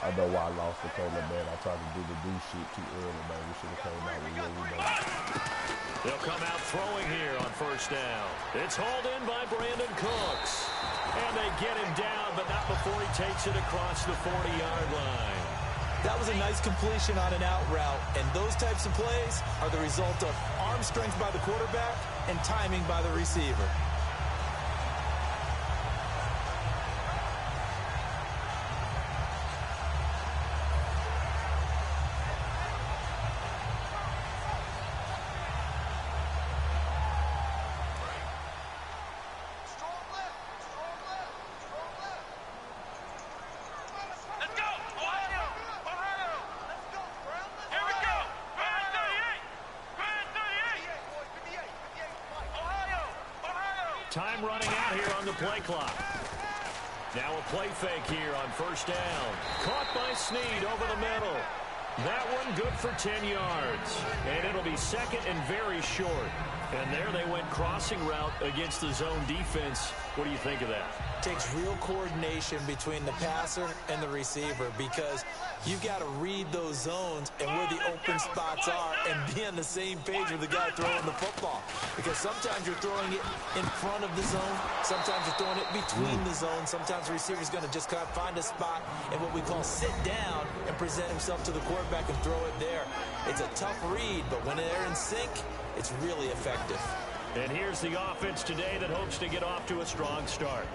I know why I lost the Caleb, man. I tried to do the do shit too early, man. We should have came out with what we know. They'll come out throwing here on first down. It's hauled in by Brandon Cooks. And they get him down, but not before he takes it across the 40-yard line. That was a nice completion on an out route, and those types of plays are the result of arm strength by the quarterback and timing by the receiver. Time running out here on the play clock. Now a play fake here on first down. Caught by Snead over the middle. That one good for 10 yards. And it'll be second and very short. And there they went crossing route against the zone defense. What do you think of that? Takes real coordination between the passer and the receiver because you've got to read those zones and where the open spots are and be on the same page with the guy throwing the football. Because sometimes you're throwing it in front of the zone. Sometimes you're throwing it between the zones. Sometimes the receiver's going to just kind of find a spot and what we call sit down and present himself to the quarterback and throw it there. It's a tough read, but when they're in sync, it's really effective. And here's the offense today that hopes to get off to a strong start.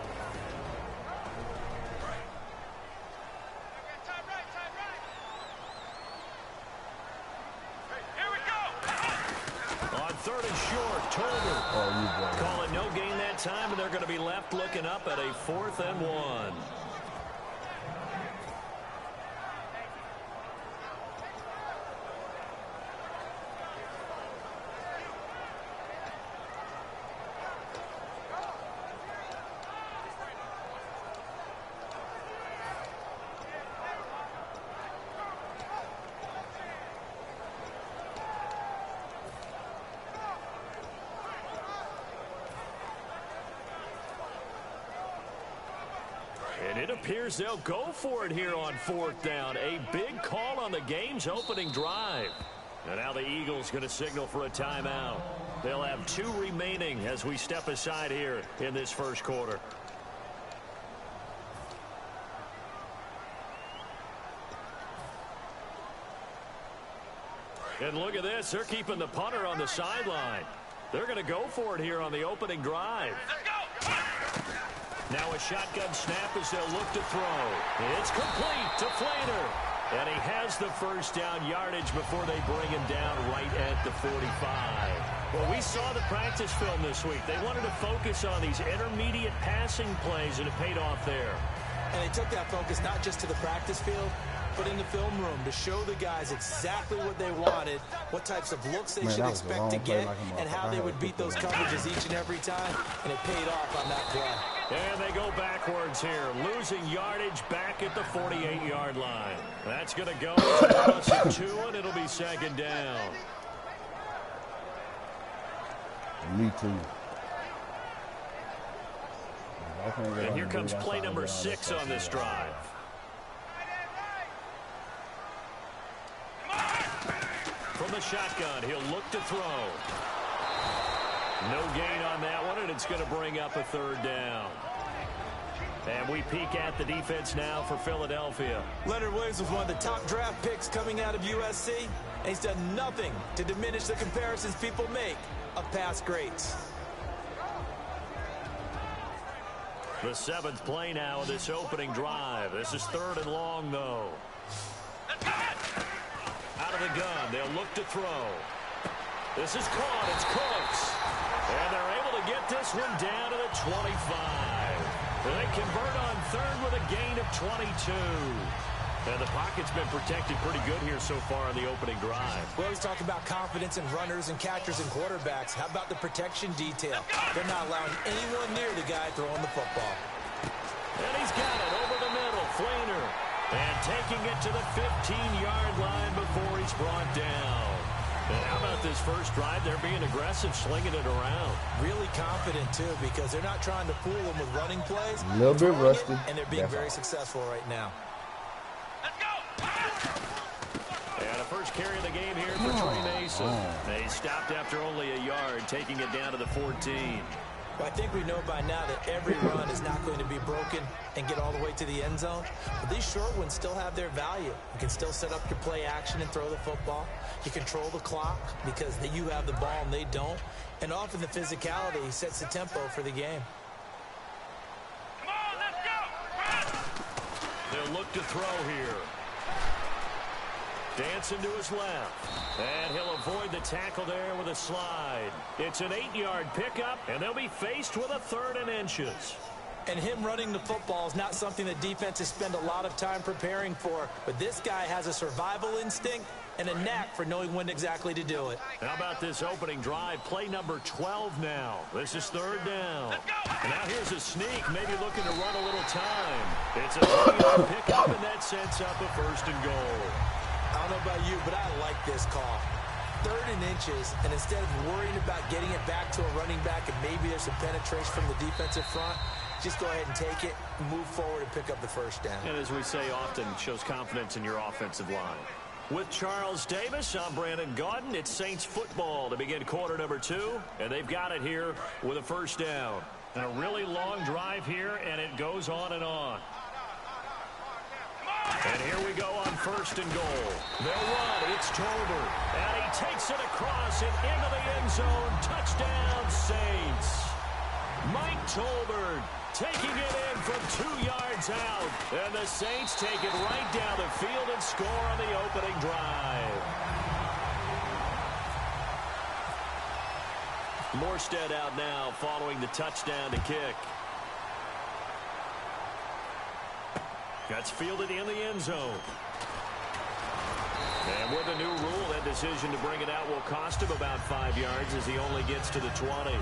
Third and short, Tolbert. Call it no gain that time, and they're going to be left looking up at a 4th and 1. And it appears they'll go for it here on 4th down. A big call on the game's opening drive. And now the Eagles going to signal for a timeout. They'll have 2 remaining as we step aside here in this first quarter. And look at this. They're keeping the punter on the sideline. They're going to go for it here on the opening drive. Now a shotgun snap as they'll look to throw. It's complete to Flater. And he has the first down yardage before they bring him down right at the 45. Well, we saw the practice film this week. They wanted to focus on these intermediate passing plays, and it paid off there. And they took that focus not just to the practice field, but in the film room to show the guys exactly what they wanted, what types of looks they should expect to get, and how they would beat those coverages each and every time. And it paid off on that play. And they go backwards here, losing yardage back at the 48-yard line. That's going to go to loss of 2, and it'll be second down. Me too. And here comes play number 6 on this drive. From the shotgun, he'll look to throw. No gain on that one, and it's going to bring up a 3rd down. And we peek at the defense now for Philadelphia. Leonard Williams was one of the top draft picks coming out of USC, and he's done nothing to diminish the comparisons people make of past greats. The 7th play now of this opening drive. This is 3rd and long, though. Out of the gun, they'll look to throw. This is caught. It's Cooks. And they're able to get this one down to the 25. They convert on 3rd with a gain of 22. And the pocket's been protected pretty good here so far on the opening drive. We always talk about confidence in runners and catchers and quarterbacks. How about the protection detail? They're not allowing anyone near the guy throwing the football. And he's got it over the middle. Flater. And taking it to the 15-yard line before he's brought down. And how about this first drive? They're being aggressive, slinging it around. Really confident, too, because they're not trying to fool them with running plays. A little bit rusty. And they're being very successful right now. Let's go! carry of the game here for Trey Mason. They stopped after only a yard, taking it down to the 14. Well, I think we know by now that every run is not going to be broken and get all the way to the end zone. But these short ones still have their value. You can still set up your play action and throw the football. You control the clock because you have the ball and they don't. And often the physicality sets the tempo for the game. Come on, let's go! They'll look to throw here. Dancing to his left. And he'll avoid the tackle there with a slide. It's an 8-yard pickup, and they'll be faced with a 3rd and inches. And him running the football is not something that defenses spend a lot of time preparing for. But this guy has a survival instinct and a knack for knowing when exactly to do it. How about this opening drive? Play number 12 now. This is 3rd down. And now here's a sneak, maybe looking to run a little time. It's a 3-yard pickup, and that sets up a 1st and goal. I don't know about you, but I like this call. 3rd and inches, and instead of worrying about getting it back to a running back and maybe there's some penetration from the defensive front, just go ahead and take it, move forward, and pick up the 1st down. And as we say often, shows confidence in your offensive line. With Charles Davis, I'm Brandon Gaudin. It's Saints football to begin quarter number 2, and they've got it here with a 1st down. And a really long drive here, and it goes on and on. And here we go on 1st and goal. They'll run. It's Tolbert. And he takes it across and into the end zone. Touchdown, Saints. Mike Tolbert taking it in from 2 yards out. And the Saints take it right down the field and score on the opening drive. Morstead out now following the touchdown to kick. That's fielded in the end zone. And with a new rule, that decision to bring it out will cost him about 5 yards as he only gets to the 20.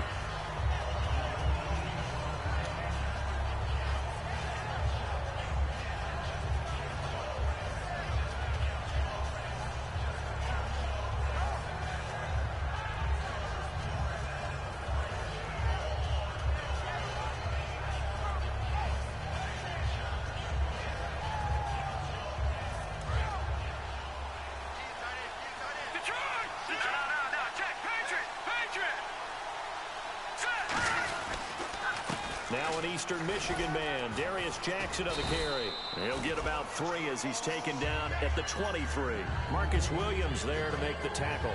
Now an Eastern Michigan man, Darius Jackson on the carry. He'll get about 3 as he's taken down at the 23. Marcus Williams there to make the tackle.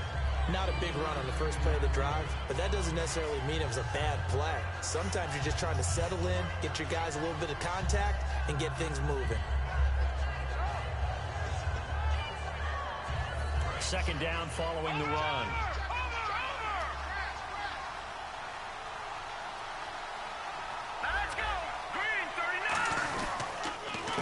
Not a big run on the first play of the drive, but that doesn't necessarily mean it was a bad play. Sometimes you're just trying to settle in, get your guys a little bit of contact, and get things moving. 2nd down following the run.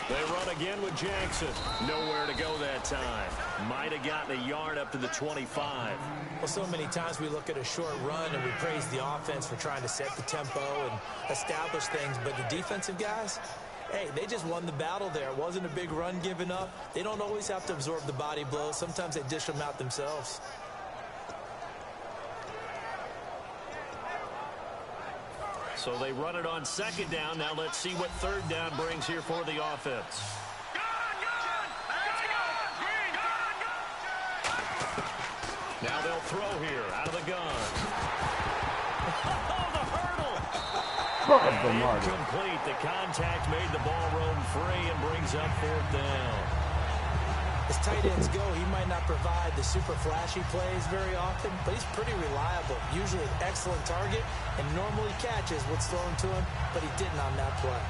They run again with Jackson. Nowhere to go that time. Might have gotten a yard up to the 25. Well, so many times we look at a short run and we praise the offense for trying to set the tempo and establish things. But the defensive guys, hey, they just won the battle there. It wasn't a big run given up. They don't always have to absorb the body blows. Sometimes they dish them out themselves. So they run it on 2nd down. Now let's see what 3rd down brings here for the offense. Now they'll throw here out of the gun. Oh, the hurdle. Incomplete. The contact made the ball roam free and brings up 4th down. As tight ends go, he might not provide the super flashy plays very often, but he's pretty reliable. Usually an excellent target and normally catches what's thrown to him, but he didn't on that play.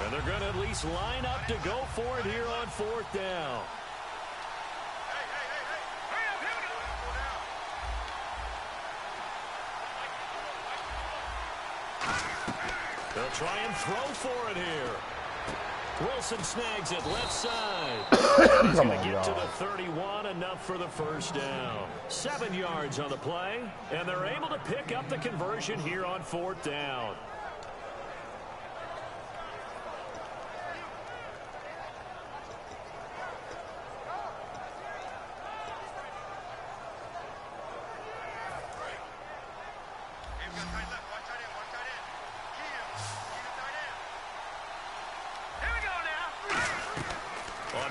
And they're going to at least line up to go for it here on 4th down. They'll try and throw for it here. Wilson snags it left side. He's going to get to the 31, enough for the 1st down. 7 yards on the play, and they're able to pick up the conversion here on 4th down.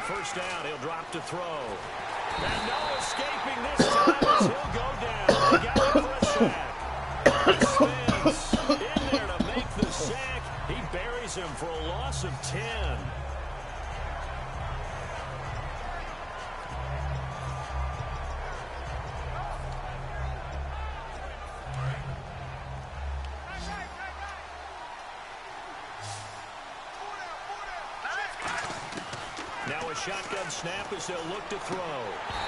first down. He'll drop to throw. And no escaping this time as he'll go down. They got him for a sack. Spence in there to make the sack. He buries him for a loss of 10. Now a shotgun snap as they'll look to throw.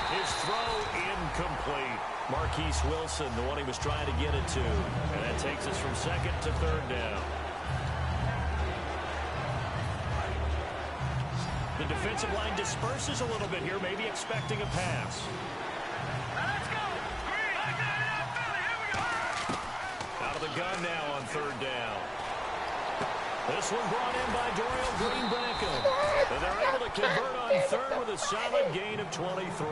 His throw incomplete. Marquise Wilson, the one he was trying to get it to. And that takes us from second to third down. The defensive line disperses a little bit here, maybe expecting a pass. Out of the gun now on third down. This one brought in by Dorial Green-Beckham. And they're able to convert on third with a solid gain of 23.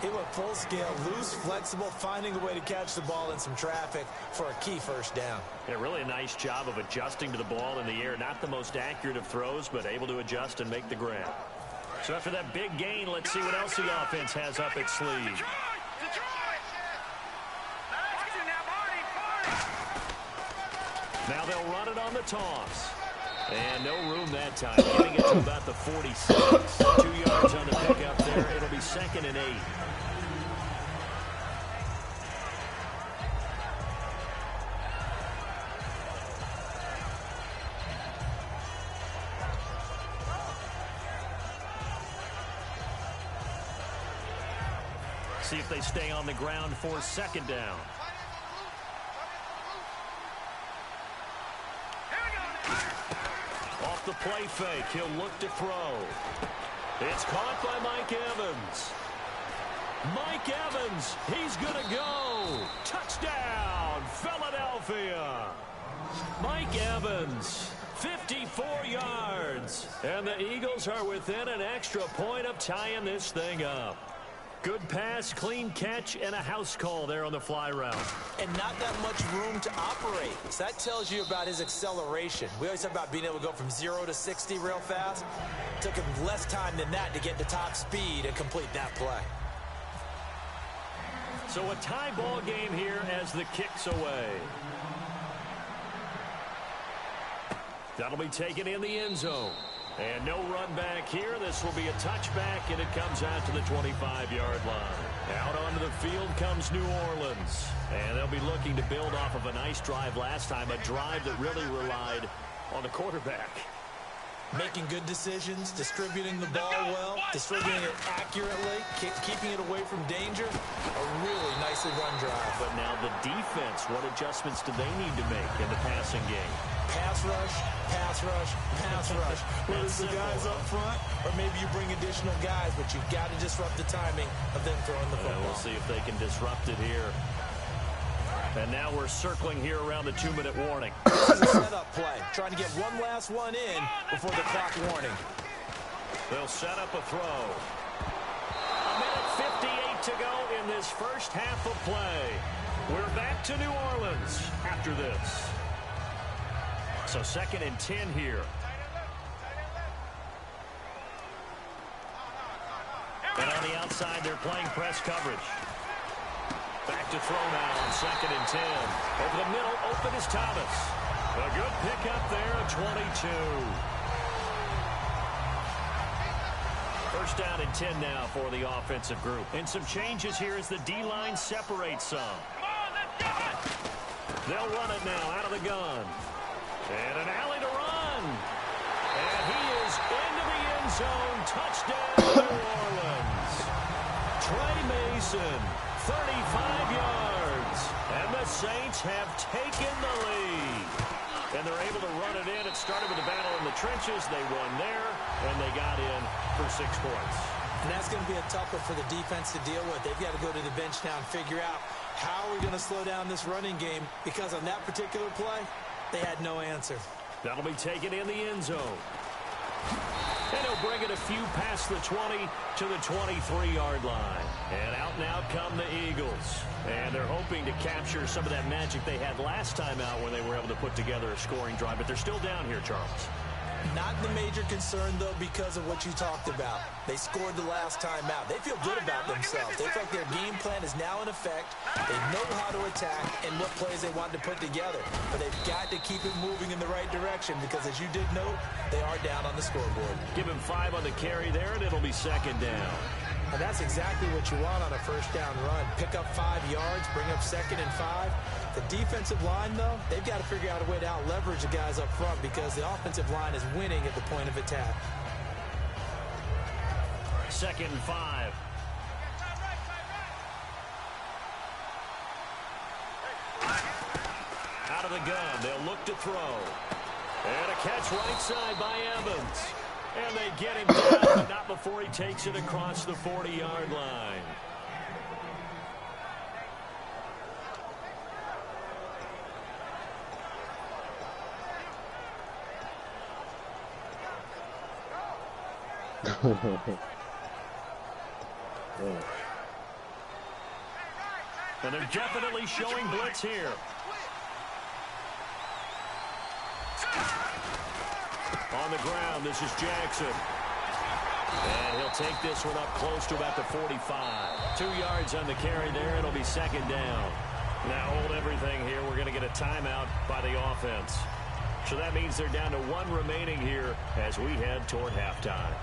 He went full scale, loose, flexible, finding a way to catch the ball in some traffic for a key first down. Yeah, really a nice job of adjusting to the ball in the air. Not the most accurate of throws, but able to adjust and make the grab. So after that big gain, let's see what else the offense has up its sleeve. Now they'll run it on the toss. And no room that time, getting it to about the 46. 2 yards on the pickup there. It'll be 2nd and 8. See if they stay on the ground for second down. Off the play fake, he'll look to throw. It's caught by Mike Evans. Mike Evans, he's going to go. Touchdown, Philadelphia. Mike Evans, 54 yards. And the Eagles are within an extra point of tying this thing up. Good pass, clean catch, and a house call there on the fly route. And not that much room to operate. So that tells you about his acceleration. We always talk about being able to go from 0 to 60 real fast. It took him less time than that to get to top speed and complete that play. So a tie ball game here as the kick's away. That'll be taken in the end zone. And no run back here. This will be a touchback, and it comes out to the 25-yard line. Out onto the field comes New Orleans. And they'll be looking to build off of a nice drive last time, a drive that really relied on the quarterback. Making good decisions, distributing the ball well, distributing it accurately, keeping it away from danger. A really nicely run drive. But now the defense, what adjustments do they need to make in the passing game? Pass rush, pass rush, pass rush. Whether it's the guys up front or maybe you bring additional guys, but you've got to disrupt the timing of them throwing the football. We'll see if they can disrupt it here. And now we're circling here around the 2-minute warning. This is a setup play, trying to get one last one in before the clock warning. They'll set up a throw. A minute 58 to go in this first half of play. We're back to New Orleans after this. So 2nd and 10 here. And on the outside, they're playing press coverage. Back to throw now on 2nd and 10. Over the middle, open is Thomas. A good pickup there at 22. First down and 10 now for the offensive group. And some changes here as the D-line separates some. They'll run it now out of the gun. And an alley to run. And he is into the end zone. Touchdown, New Orleans. Trey Mason, 35 yards. And the Saints have taken the lead. And they're able to run it in. It started with a battle in the trenches. They won there, and they got in for 6 points. And that's going to be a tough one for the defense to deal with. They've got to go to the bench now and figure out how are we going to slow down this running game, because on that particular play, they had no answer. That'll be taken in the end zone. And he'll bring it a few past the 20 to the 23-yard line. And out now come the Eagles. And they're hoping to capture some of that magic they had last time out when they were able to put together a scoring drive. But they're still down here, Charles. Not the major concern, though, because of what you talked about. They scored the last time out. They feel good about themselves. They feel like their game plan is now in effect. They know how to attack and what plays they want to put together. But they've got to keep it moving in the right direction because, as you did note, they are down on the scoreboard. Give him 5 on the carry there, and it'll be second down. And that's exactly what you want on a first down run. Pick up 5 yards, bring up 2nd and 5. The defensive line, though, they've got to figure out a way to out-leverage the guys up front because the offensive line is winning at the point of attack. 2nd and 5. Out of the gun, they'll look to throw. And a catch right side by Evans. And they get him down, but not before he takes it across the 40-yard line. And they're definitely showing blitz here. On the ground, this is Jackson. And he'll take this one up close to about the 45. 2 yards on the carry there. It'll be second down. Now hold everything here. We're going to get a timeout by the offense. So that means they're down to 1 remaining here as we head toward halftime.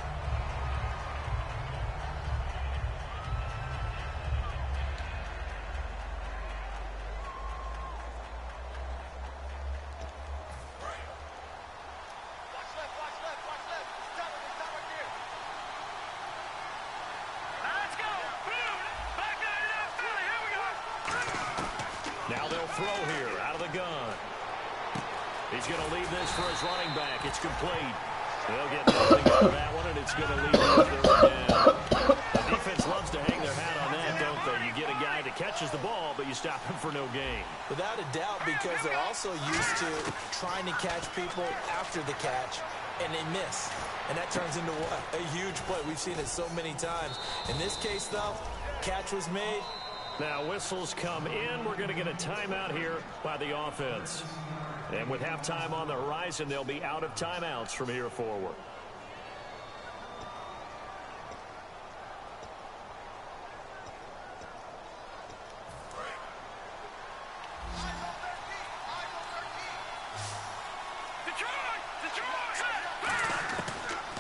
Now they'll throw here out of the gun. He's going to leave this for his running back. It's complete. They'll get nothing out of that one, and it's going to lead to 3rd down. The defense loves to hang their hat on that, don't they? You get a guy that catches the ball, but you stop him for no gain. Without a doubt, because they're also used to trying to catch people after the catch, and they miss. And that turns into a huge play. We've seen it so many times. In this case, though, catch was made. Now whistles come in. We're going to get a timeout here by the offense. And with halftime on the horizon, they'll be out of timeouts from here forward.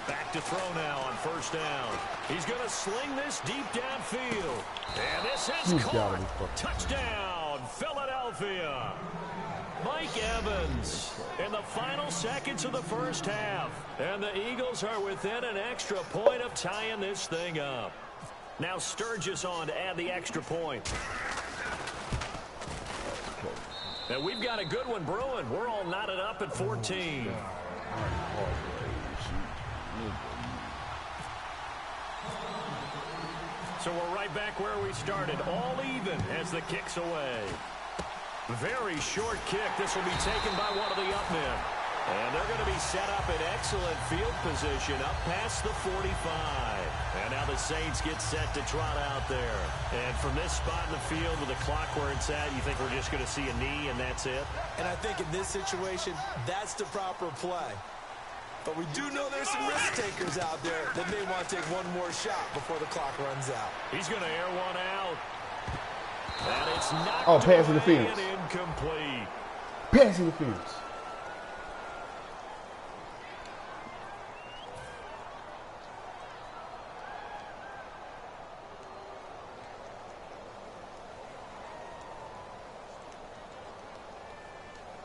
Back to throw now on 1st down. He's going to sling this deep downfield. And this is caught. Touchdown, Philadelphia. Mike Evans in the final seconds of the first half. And the Eagles are within an extra point of tying this thing up. Now Sturgis on to add the extra point. And we've got a good one brewing. We're all knotted up at 14. So we're right back where we started, all even as the kick's away. Very short kick. This will be taken by one of the up men. And they're going to be set up in excellent field position up past the 45. And now the Saints get set to trot out there. And from this spot in the field with the clock where it's at, you think we're just going to see a knee and that's it? And I think in this situation, that's the proper play. But we do know there's some risk takers out there that may want to take one more shot before the clock runs out. He's going to air one out. And it's knocked pass interference. And incomplete. Pass interference.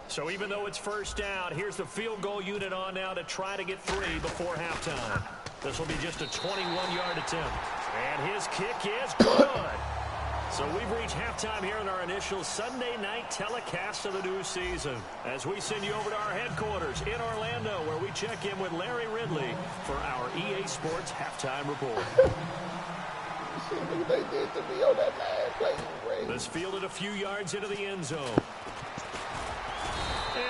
So even though it's 1st down, here's the field goal unit on now to try to get 3 before halftime. This will be just a 21-yard attempt. And his kick is good. So we've reached halftime here in our initial Sunday night telecast of the new season as we send you over to our headquarters in Orlando where we check in with Larry Ridley for our EA Sports halftime report. They did to me on that last play. This fielded a few yards into the end zone.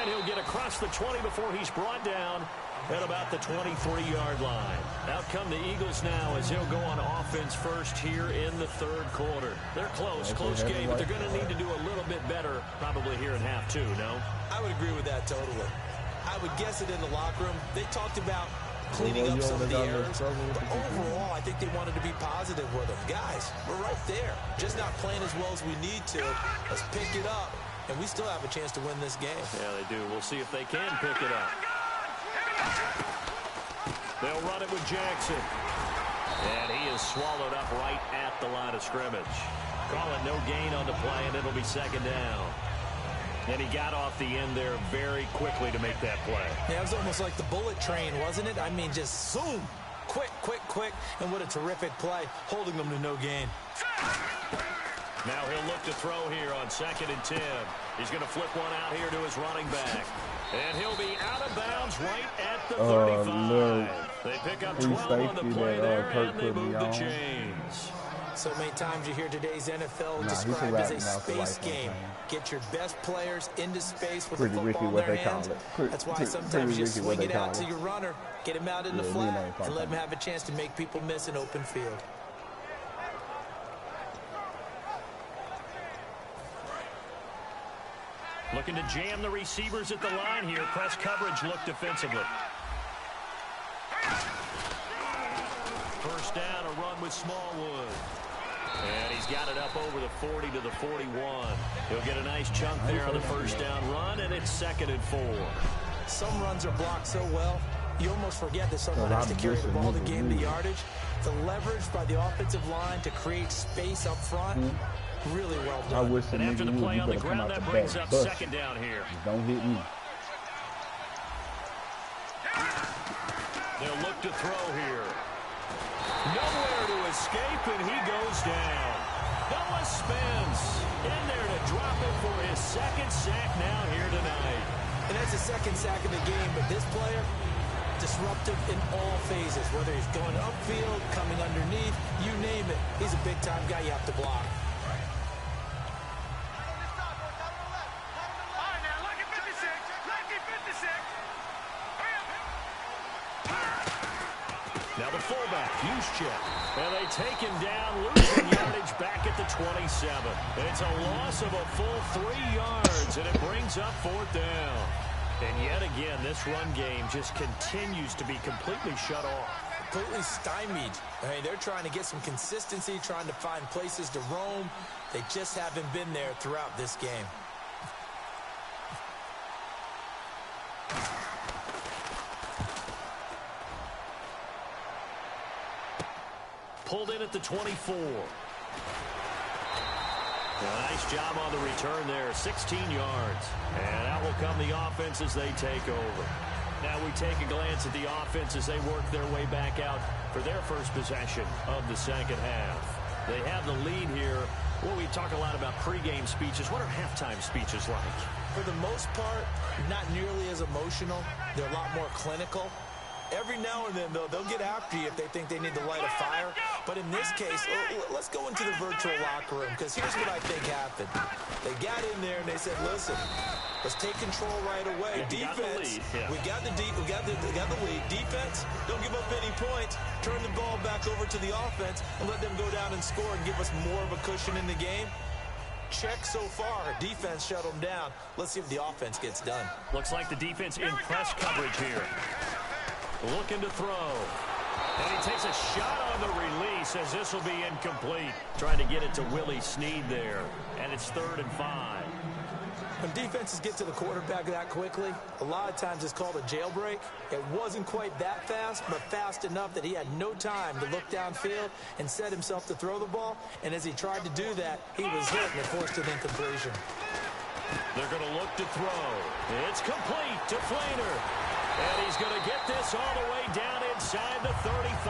And he'll get across the 20 before he's brought down at about the 23-yard line. Out come the Eagles now as he'll go on offense first here in the 3rd quarter. They're close game, but they're going to need to do a little bit better probably here in half 2, no? I would agree with that totally. I would guess it in the locker room. They talked about cleaning up some of the errors. But overall, I think they wanted to be positive with them. Guys, we're right there. Just not playing as well as we need to. Let's pick it up, and we still have a chance to win this game. Yeah, they do. We'll see if they can pick it up. They'll run it with Jackson. And he is swallowed up right at the line of scrimmage. Calling no gain on the play, and it'll be second down. And he got off the end there very quickly to make that play. Yeah, it was almost like the bullet train, wasn't it? I mean, just zoom. Quick, quick, quick. And what a terrific play, holding them to no gain. Now he'll look to throw here on 2nd and 10. He's going to flip one out here to his running back. And he'll be out of bounds right at the 35. No. They pick up 12 on the play there, and they move the chains. So many times you hear today's NFL described as a space game. Get your best players into space with the football in their hands. That's why sometimes you swing it out to your runner, get him out in the flat, and let him have a chance to make people miss an open field. Looking to jam the receivers at the line here. Press coverage look defensively. First down, a run with Smallwood. And he's got it up over the 40 to the 41. He'll get a nice chunk there on the first down run, and it's 2nd and 4. Some runs are blocked so well, you almost forget that someone has to carry the ball to gain the yardage. The leverage by the offensive line to create space up front, really well done. And after the play on the ground, that brings up second down here. Don't hit me. They'll look to throw here. Nowhere to escape, and he goes down. Noah Spence in there to drop it for his second sack now here tonight. And that's the second sack of the game, but this player, disruptive in all phases, whether he's going upfield, coming underneath, you name it. He's a big-time guy you have to block. Now the fullback, Juszczyk. And they take him down, losing yardage back at the 27. It's a loss of a full 3 yards, and it brings up 4th down. And yet again, this run game just continues to be completely shut off. Completely stymied. I mean, they're trying to get some consistency, trying to find places to roam. They just haven't been there throughout this game. Pulled in at the 24. Nice job on the return there, 16 yards. And out will come the offense as they take over. Now we take a glance at the offense as they work their way back out for their first possession of the second half. They have the lead here. Well, we talk a lot about pregame speeches. What are halftime speeches like? For the most part, not nearly as emotional. They're a lot more clinical. Every now and then, though, they'll get after you if they think they need to light a fire. But in this case, let's go into the virtual locker room, because here's what I think happened. They got in there and they said, listen, let's take control right away. Defense, we got the lead. Defense, don't give up any points. Turn the ball back over to the offense and let them go down and score and give us more of a cushion in the game. Check so far. Defense shut them down. Let's see if the offense gets done. Looks like the defense in press coverage here. Looking to throw. And he takes a shot on the release as this will be incomplete. Trying to get it to Willie Snead there. And it's 3rd and 5. When defenses get to the quarterback that quickly, a lot of times it's called a jailbreak. It wasn't quite that fast, but fast enough that he had no time to look downfield and set himself to throw the ball. And as he tried to do that, he was hit and it forced an incompletion. They're going to look to throw. It's complete to Flainer. And he's going to get this all the way down inside the 35.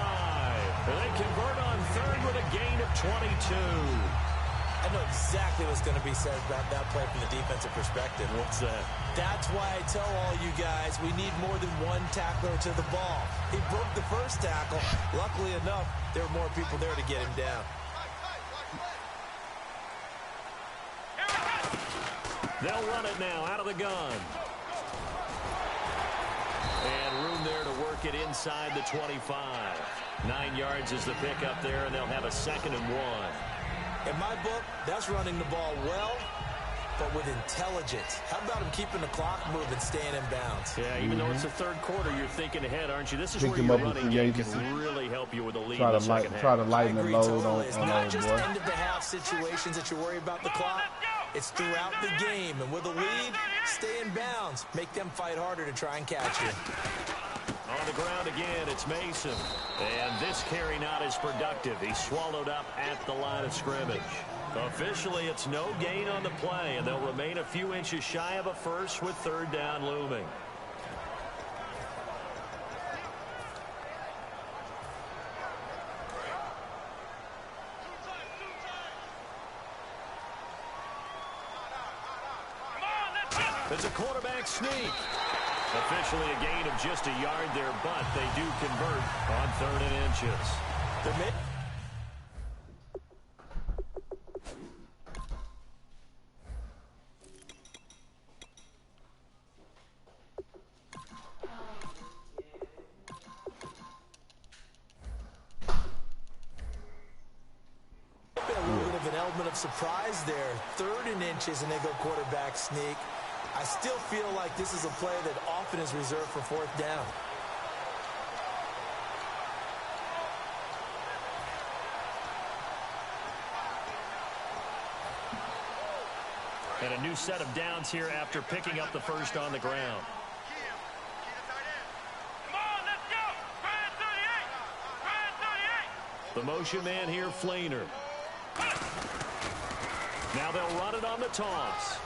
They convert on 3rd with a gain of 22. I know exactly what's going to be said about that play from the defensive perspective. What's that? That's why I tell all you guys we need more than one tackler to the ball. He broke the first tackle. Luckily enough, there were more people there to get him down. They'll run it now out of the gun. And room there to work it inside the 25. 9 yards is the pickup there, and they'll have a 2nd and 1. In my book, that's running the ball well, but but with intelligence. How about him keeping the clock moving, staying in bounds? Yeah, even though it's the third quarter, you're thinking ahead, aren't you? This is Pick where him your up with running some game agency. can really help you with a lead Try in the to second try to half. lighten the I agree load totally. It's on not old just boy. end of the half situations that you worry about the clock. It's throughout the game, and with a lead, stay in bounds. Make them fight harder to try and catch you. On the ground again, it's Mason. And this carry not as productive. He's swallowed up at the line of scrimmage. Officially, it's no gain on the play, and they'll remain a few inches shy of a first with third down looming. It's a quarterback sneak. Officially a gain of just a yard there, but they do convert on 3rd and inches. A little bit of an element of surprise there. 3rd and inches, and they go quarterback sneak. I still feel like this is a play that often is reserved for 4th down. And a new set of downs here after picking up the first on the ground. The motion man here, Flainer. Now they'll run it on the toss.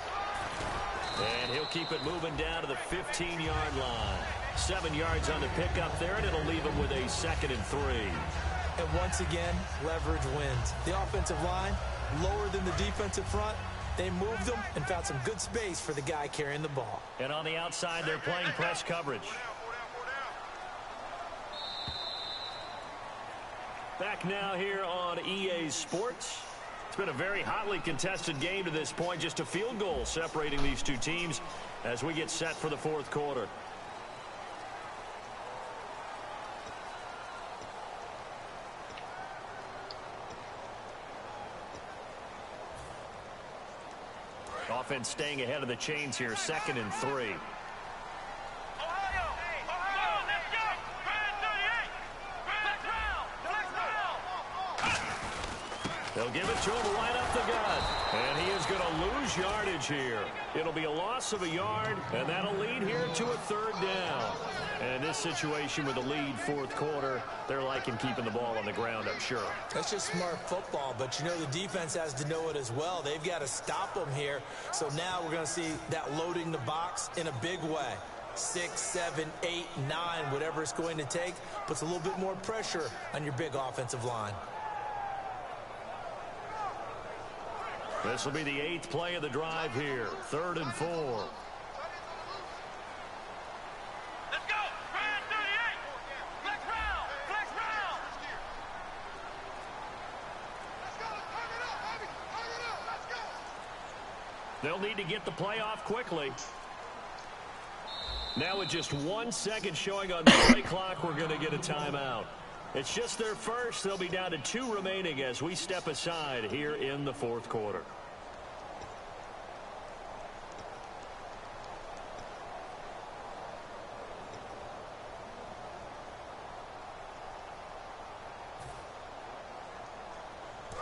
And he'll keep it moving down to the 15-yard line. 7 yards on the pickup there, and it'll leave him with a 2nd and 3. And once again, leverage wins. The offensive line, lower than the defensive front. They moved them and found some good space for the guy carrying the ball. And on the outside, they're playing press coverage. Back now here on EA Sports. It's been a very hotly contested game to this point. Just a field goal separating these two teams as we get set for the 4th quarter. Offense staying ahead of the chains here, 2nd and 3. They'll give it to him right up the gut. And he is going to lose yardage here. It'll be a loss of a yard, and that'll lead here to a 3rd down. And in this situation with the lead 4th quarter, they're liking keeping the ball on the ground, I'm sure. That's just smart football, but you know the defense has to know it as well. They've got to stop them here. So now we're going to see that loading the box in a big way. 6, 7, 8, 9, whatever it's going to take, puts a little bit more pressure on your big offensive line. This will be the 8th play of the drive here. 3rd and 4. Let's go. 38. Flex round. Flex round. Let's go. Turn it up, baby. Turn it up. Let's go. They'll need to get the play off quickly. Now with just 1 second showing on the play clock, we're going to get a timeout. It's just their first. They'll be down to 2 remaining as we step aside here in the 4th quarter.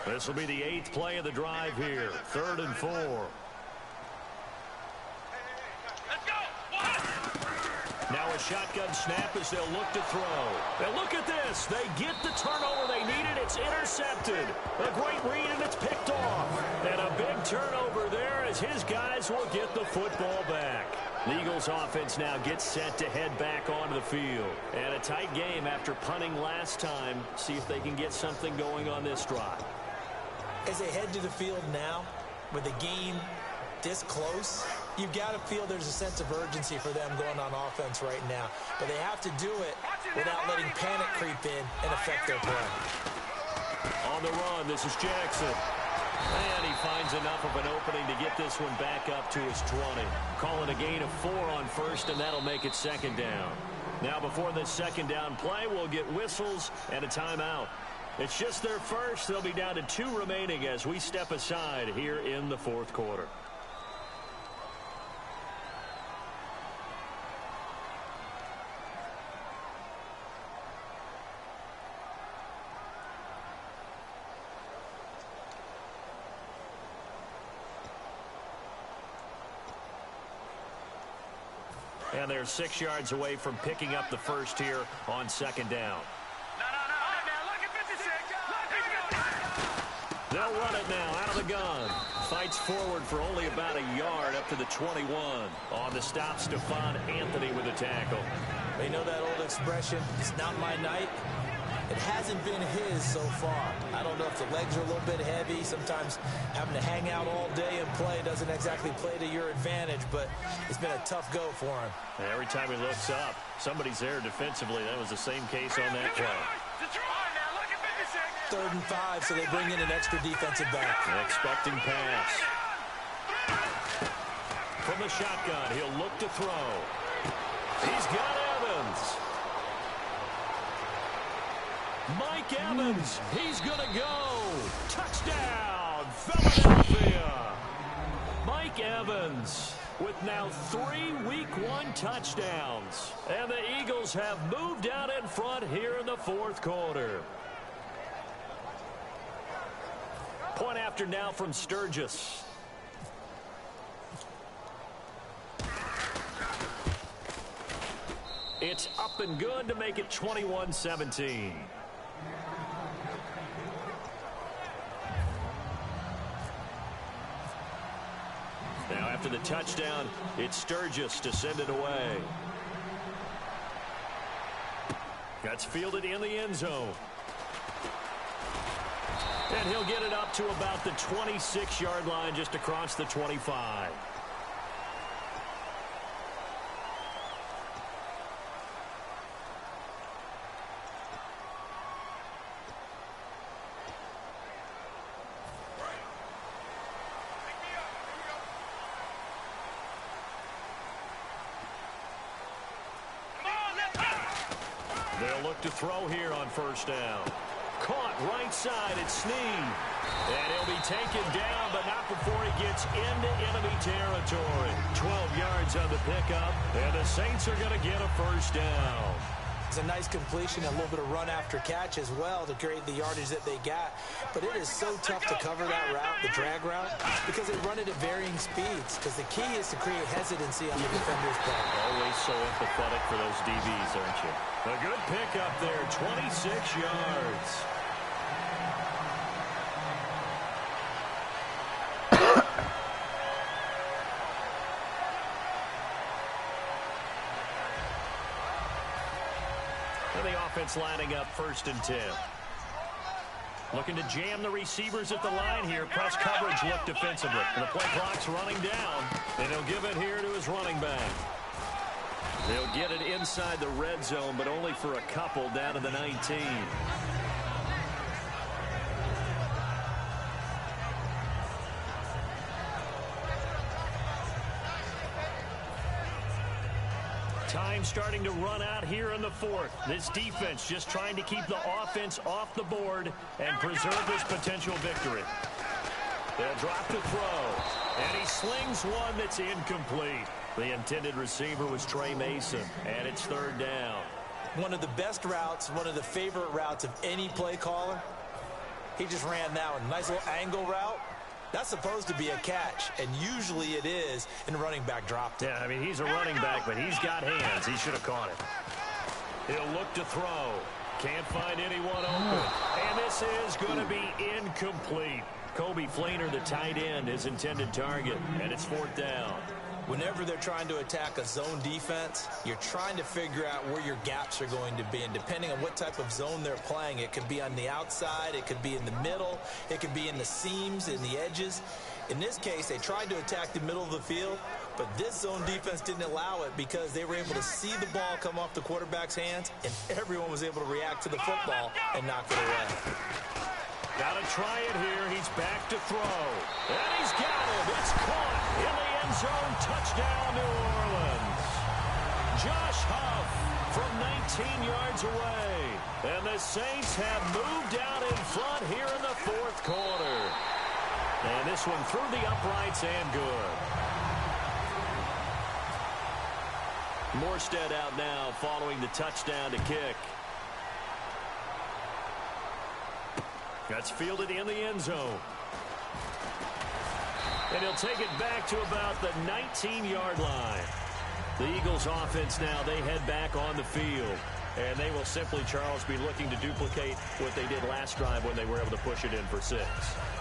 This will be the 8th play of the drive here. 3rd and 4. Let's go. Now a shotgun snap as they'll look to throw. And look at this. They get the turnover they needed. It's intercepted. A great read, and it's picked off. And a big turnover there as his guys will get the football back. The Eagles offense now gets set to head back onto the field. And a tight game after punting last time. See if they can get something going on this drive. As they head to the field now, with the game this close, you've got to feel there's a sense of urgency for them going on offense right now. But they have to do it without letting panic creep in and affect their play. On the run, this is Jackson. And he finds enough of an opening to get this one back up to his 20. Call it a gain of 4 on first, and that'll make it 2nd down. Now before this 2nd down play, we'll get whistles and a timeout. It's just their first. They'll be down to 2 remaining as we step aside here in the 4th quarter. And they're 6 yards away from picking up the first here on second down. They'll run it now out of the gun. Fights forward for only about a yard up to the 21. On the stop, Stephon Anthony with a tackle. You know that old expression, it's not my night? It hasn't been his so far. I don't know if the legs are a little bit heavy. Sometimes having to hang out all day and play doesn't exactly play to your advantage, but it's been a tough go for him. And every time he looks up, somebody's there defensively. That was the same case on that play. 3rd and 5, so they bring in an extra defensive back. Expecting pass. From the shotgun, he'll look to throw. He's got Evans. Mike Evans, he's going to go. Touchdown, Philadelphia. Mike Evans with now 3 Week 1 touchdowns. And the Eagles have moved out in front here in the 4th quarter. Point after now from Sturgis. It's up and good to make it 21-17. Now after the touchdown, it's Sturgis to send it away. That's fielded in the end zone. And he'll get it up to about the 26-yard line, just across the 25. They'll look to throw here on first down. Caught right side at Snead. And he'll be taken down, but not before he gets into enemy territory. 12 yards on the pickup, and the Saints are going to get a first down. It's a nice completion, a little bit of run after catch as well to create the yardage that they got. But it is so tough to cover that route, the drag route, because they run it at varying speeds. Because the key is to create hesitancy on the defender's part. Always so empathetic for those DBs, aren't you? A good pickup there, 26 yards. The offense lining up 1st and 10. Looking to jam the receivers at the line here. Press coverage look defensively. And the play clock's running down. And he'll give it here to his running back. They'll get it inside the red zone, but only for a couple down to the 19. Time starting to run out here in the 4th. This defense just trying to keep the offense off the board and preserve this potential victory. They'll drop the throw. And he slings one that's incomplete. The intended receiver was Trey Mason. And it's 3rd down. One of the best routes, one of the favorite routes of any play caller. He just ran that one. Nice little angle route. That's supposed to be a catch, and usually it is, and the running back dropped it. Yeah, I mean, he's a running back, but he's got hands. He should have caught it. He'll look to throw. Can't find anyone open. And this is going to be incomplete. Kobe Fleener, the tight end, his intended target, and it's 4th down. Whenever they're trying to attack a zone defense, you're trying to figure out where your gaps are going to be. And depending on what type of zone they're playing, it could be on the outside, it could be in the middle, it could be in the seams, in the edges. In this case, they tried to attack the middle of the field, but this zone defense didn't allow it because they were able to see the ball come off the quarterback's hands, and everyone was able to react to the football and knock it away. Got to try it here. He's back to throw. And he's got it. It's caught in the end zone. Touchdown, New Orleans. Josh Huff from 19 yards away. And the Saints have moved out in front here in the 4th quarter. And this one through the uprights and good. Morstead out now following the touchdown to kick. That's fielded in the end zone. And he'll take it back to about the 19-yard line. The Eagles offense now, they head back on the field. And they will simply, Charles, be looking to duplicate what they did last drive when they were able to push it in for 6.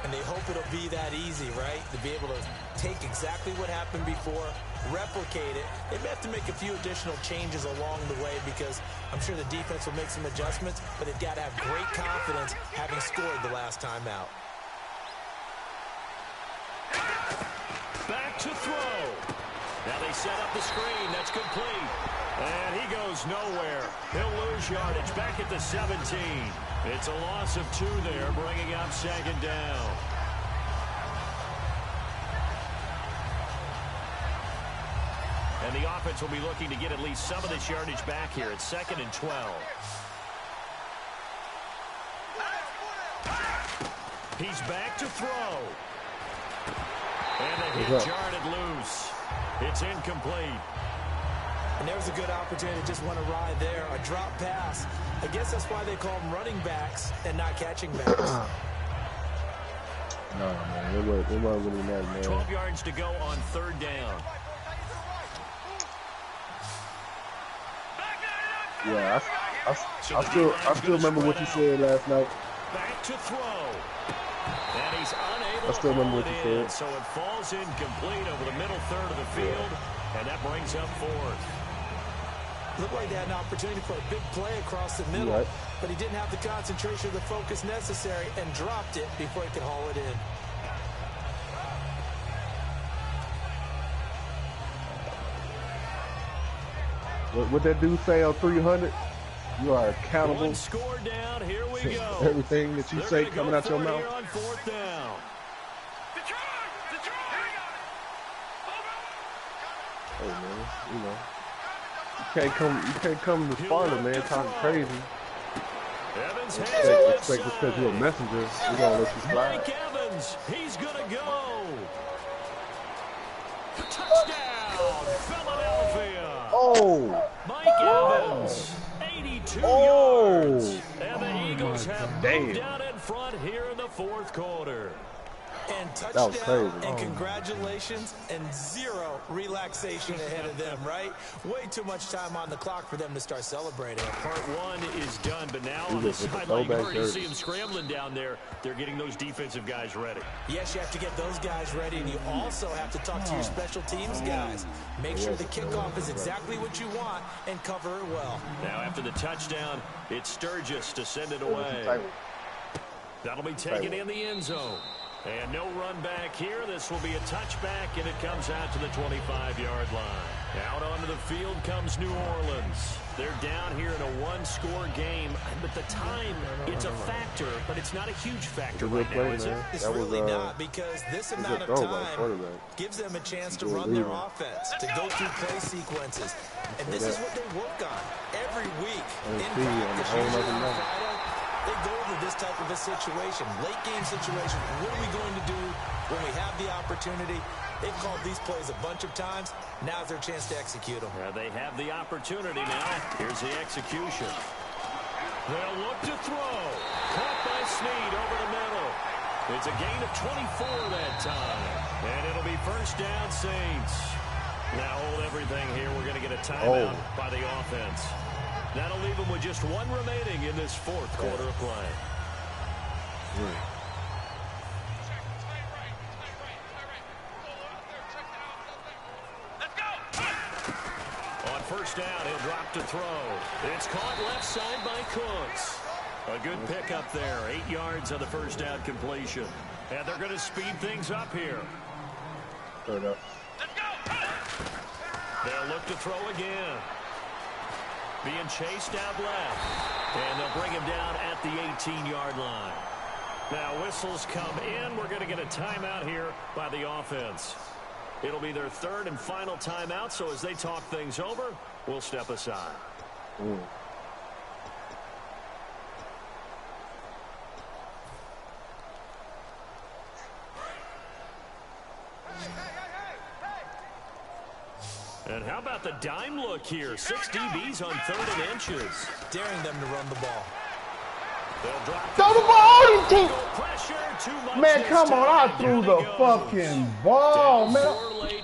And they hope it'll be that easy, right? To be able to take exactly what happened before, replicate it. They may have to make a few additional changes along the way because I'm sure the defense will make some adjustments, but they've got to have great confidence having scored the last time out. Back to throw. Now they set up the screen. That's complete. And he goes nowhere. He'll lose yardage back at the 17. It's a loss of 2 there, bringing up 2nd down. And the offense will be looking to get at least some of this yardage back here at 2nd and 12. He's back to throw. And the hit jarred it loose. It's incomplete. And there's a good opportunity to just want to ride there. A drop pass. I guess that's why they call them running backs and not catching backs. No, man. It wasn't really that, man. 12 yards to go on 3rd down. Yeah, I still remember what you said last night. Back to throw. And he's unable I still remember what you in, said. so it falls incomplete over the middle third of the field, and that brings up 4th. Looked like they had an opportunity for a big play across the middle, right, but he didn't have the concentration or the focus necessary and dropped it before he could haul it in. What that dude say on 300? You are accountable. 1 score down. Here we go. Everything that you say coming out your mouth. Here on 4th down. Hey man, you know, you can't come to Sparta, man, talking crazy. Evans Expect just because you're a messenger, we're gonna let you slide. Mike Evans, he's gonna go. Touchdown, Philadelphia. Oh! Mike Evans, 82 yards. And the Eagles have moved out in front here in the 4th quarter. And That was touchdown, crazy. and congratulations, and 0 relaxation ahead of them, right? Way too much time on the clock for them to start celebrating. Part 1 is done, but now on the sideline, you already see them scrambling down there. They're getting those defensive guys ready. Yes, you have to get those guys ready, and you also have to talk to your special teams guys. Make sure the kickoff is exactly what you want and cover it well. Now after the touchdown, it's Sturgis to send it away. That'll be taken in the end zone. And no run back here. This will be a touchback, and it comes out to the 25-yard line. Out onto the field comes New Orleans. They're down here in a 1-score game. But the time, it's a factor, but it's not a huge factor right now, is it? It's really not, because this amount of time gives them a chance to run their offense, to go through play sequences. And this is what they work on every week. In practice, usually on Friday, they go over this type of a situation, late game situation. What are we going to do when we have the opportunity? They've called these plays a bunch of times. Now's their chance to execute them. They have the opportunity now. Here's the execution. They'll look to throw. Caught by Snead over the middle. It's a gain of 24 that time. And it'll be 1st down, Saints. Now hold everything here. We're going to get a timeout by the offense. That'll leave them with just 1 remaining in this 4th quarter of play. On 1st down, he'll drop to throw. It's caught left side by Cooks. A good pickup there. 8 yards on the 1st down completion. And they're going to speed things up here. Third up. They'll look to throw again. Being chased out left. And they'll bring him down at the 18-yard line. Now whistles come in. We're going to get a timeout here by the offense. It'll be their 3rd and final timeout, so as they talk things over, we'll step aside. And how about the dime look here? 6 DBs on 3rd and inches. Daring them to run the ball. They'll drop Throw the ball! pressure. Man, come on, I threw the fucking ball, man.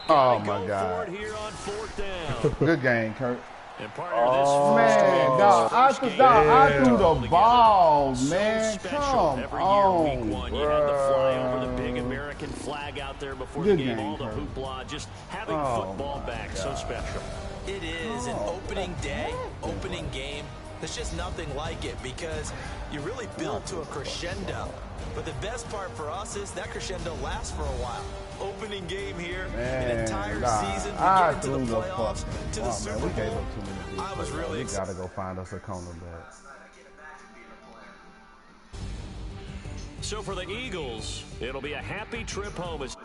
Oh, my God. Here on 4th down. down. Good game, Kurt. And partner, this Man, dog, I threw the ball, so man. special. Come Every year, on, week one, you had the fly over the big American flag out there before Good the game. game, All the Kurt. hoopla, just having Oh, football my back, God. so special. It is an opening day, opening game. There's just nothing like it because you really build to a crescendo. But the best part for us is that crescendo lasts for a while. Opening game here, an entire season, we get into the playoffs, to the Super We gave Bowl. up too many people. I was really We excited. gotta go find us a cornerback. So for the Eagles, it'll be a happy trip home as